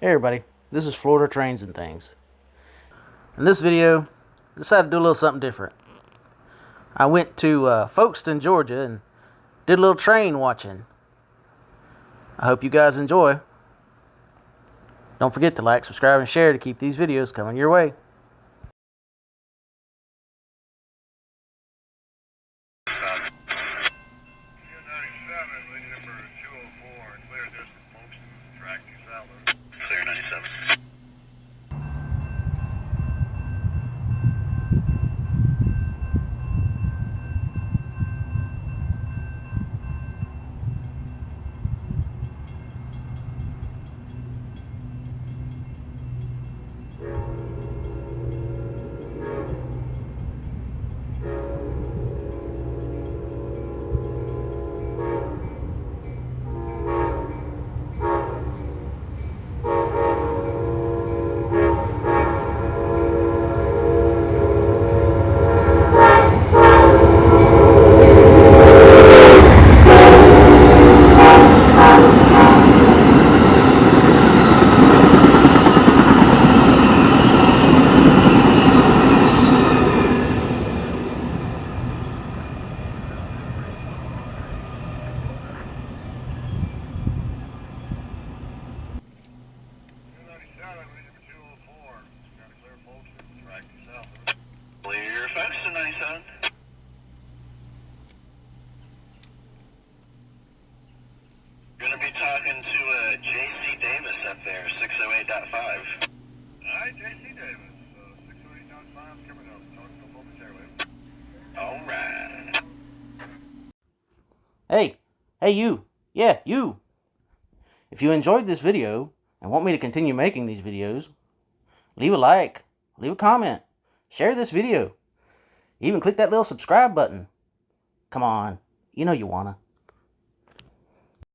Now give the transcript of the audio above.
Hey everybody, this is Florida Trains and Things. In this video, I decided to do a little something different. I went to Folkston, Georgia and did a little train watching. I hope you guys enjoy. Don't forget to like, subscribe, and share to keep these videos coming your way. Clear 97. Clear Folkston 97. Gonna be talking to J.C. Davis up there, 608.5. Alright, J.C. Davis, 608.5 coming up. Talking momentarily. Alright. Hey you, yeah, you. If you enjoyed this video and want me to continue making these videos, leave a like, leave a comment, share this video, even click that little subscribe button. Come on, you know you wanna.